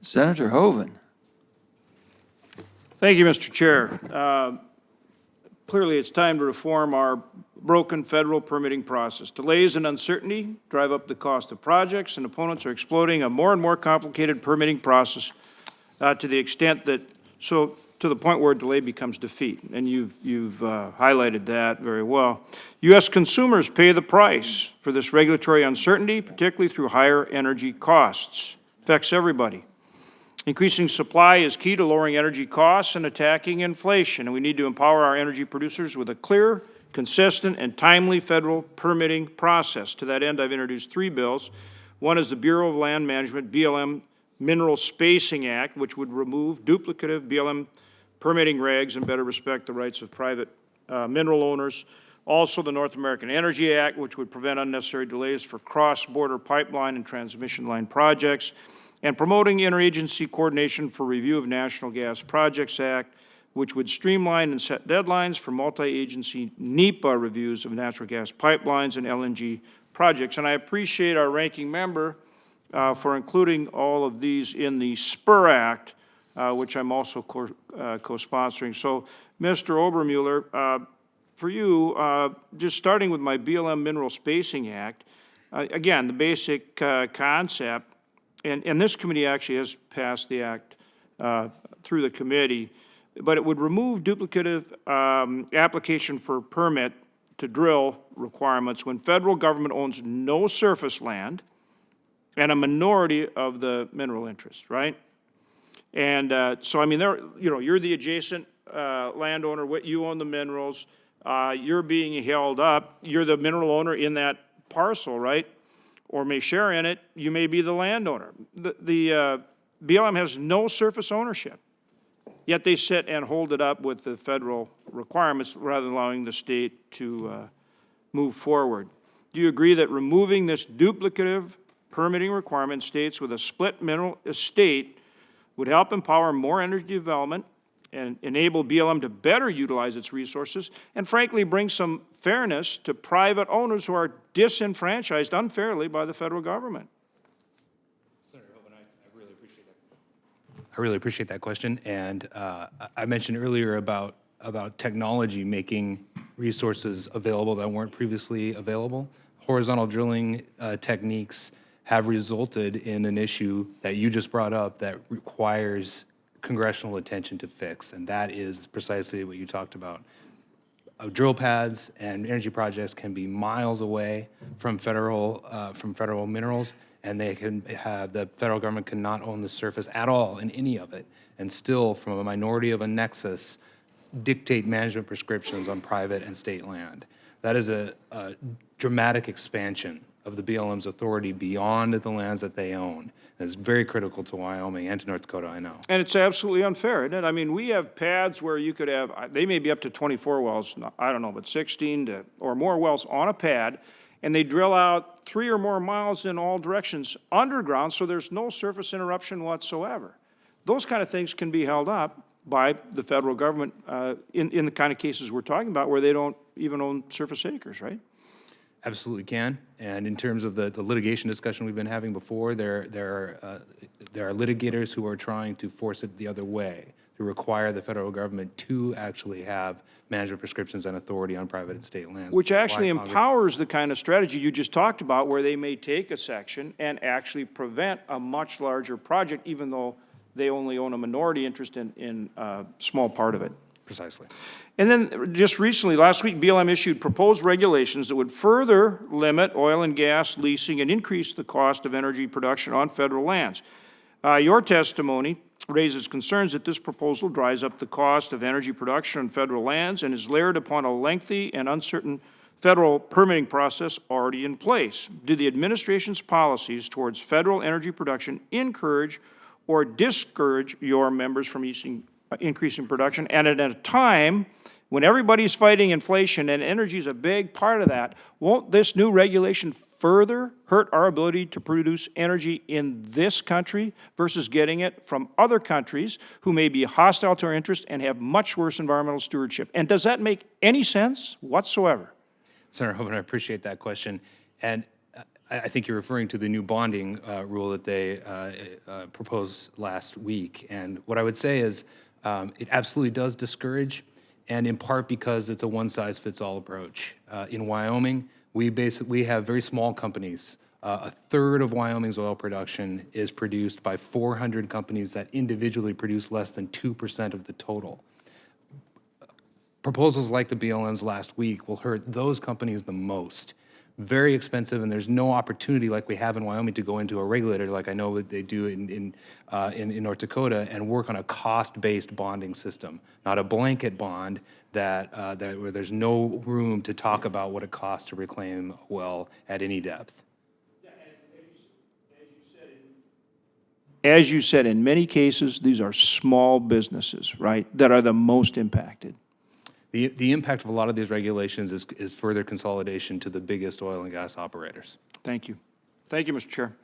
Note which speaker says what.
Speaker 1: Senator Hoeven.
Speaker 2: Thank you, Mr. Chair. Clearly, it's time to reform our broken federal permitting process. Delays and uncertainty drive up the cost of projects, and opponents are exploiting a more and more complicated permitting process to the extent that, to the point where delay becomes defeat. And you've highlighted that very well. U.S. consumers pay the price for this regulatory uncertainty, particularly through higher energy costs. Affects everybody. Increasing supply is key to lowering energy costs and attacking inflation, and we need to empower our energy producers with a clear, consistent, and timely federal permitting process. To that end, I've introduced 3 bills. One is the Bureau of Land Management, BLM Mineral Spacing Act, which would remove duplicative BLM permitting regs and better respect the rights of private mineral owners. Also, the North American Energy Act, which would prevent unnecessary delays for cross-border pipeline and transmission line projects, and promoting interagency coordination for review of National Gas Projects Act, which would streamline and set deadlines for multi-agency NEPA reviews of natural gas pipelines and LNG projects. And I appreciate our ranking member for including all of these in the SPUR Act, which I'm also co-sponsoring. So, Mr. Obermuller, for you, just starting with my BLM Mineral Spacing Act, again, the basic concept, and this committee actually has passed the act through the committee, but it would remove duplicative application for permit to drill requirements when federal government owns no surface land and a minority of the mineral interest, right? And so, I mean, you're the adjacent landowner, you own the minerals, you're being held up, you're the mineral owner in that parcel, right? Or may share in it, you may be the landowner. The BLM has no surface ownership, yet they sit and hold it up with the federal requirements rather than allowing the state to move forward. Do you agree that removing this duplicative permitting requirement in states with a split mineral estate would help empower more energy development and enable BLM to better utilize its resources, and frankly bring some fairness to private owners who are disenfranchised unfairly by the federal government?
Speaker 3: Senator Hoeven, I really appreciate that. I really appreciate that question, and I mentioned earlier about technology making resources available that weren't previously available. Horizontal drilling techniques have resulted in an issue that you just brought up that requires congressional attention to fix, and that is precisely what you talked about. Drill pads and energy projects can be miles away from federal minerals, and they can have, the federal government cannot own the surface at all in any of it, and still, from a minority of a nexus, dictate management prescriptions on private and state land. That is a dramatic expansion of the BLM's authority beyond the lands that they own. And it's very critical to Wyoming and to North Dakota, I know.
Speaker 2: And it's absolutely unfair, isn't it? I mean, we have pads where you could have, they may be up to 24 wells, I don't know, but 16 or more wells on a pad, and they drill out 3 or more miles in all directions underground, so there's no surface interruption whatsoever. Those kind of things can be held up by the federal government in the kind of cases we're talking about where they don't even own surface acres, right?
Speaker 3: Absolutely can. And in terms of the litigation discussion we've been having before, there are litigators who are trying to force it the other way, to require the federal government to actually have management prescriptions and authority on private and state lands.
Speaker 2: Which actually empowers the kind of strategy you just talked about, where they may take a section and actually prevent a much larger project, even though they only own a minority interest in a small part of it.
Speaker 3: Precisely.
Speaker 2: And then just recently, last week, BLM issued proposed regulations that would further limit oil and gas leasing and increase the cost of energy production on federal lands. Your testimony raises concerns that this proposal drives up the cost of energy production on federal lands and is layered upon a lengthy and uncertain federal permitting process already in place. Do the administration's policies towards federal energy production encourage or discourage your members from increasing production? And at a time when everybody's fighting inflation and energy is a big part of that, won't this new regulation further hurt our ability to produce energy in this country versus getting it from other countries who may be hostile to our interests and have much worse environmental stewardship? And does that make any sense whatsoever?
Speaker 3: Senator Hoeven, I appreciate that question. And I think you're referring to the new bonding rule that they proposed last week. And what I would say is it absolutely does discourage, and in part because it's a one-size-fits-all approach. In Wyoming, we have very small companies. A third of Wyoming's oil production is produced by 400 companies that individually produce less than 2% of the total. Proposals like the BLM's last week will hurt those companies the most. Very expensive, and there's no opportunity like we have in Wyoming to go into a regulator like I know they do in North Dakota and work on a cost-based bonding system, not a blanket bond where there's no room to talk about what it costs to reclaim a well at any depth.
Speaker 2: As you said, in many cases, these are small businesses, right, that are the most impacted.
Speaker 3: The impact of a lot of these regulations is further consolidation to the biggest oil and gas operators.
Speaker 2: Thank you. Thank you, Mr. Chair.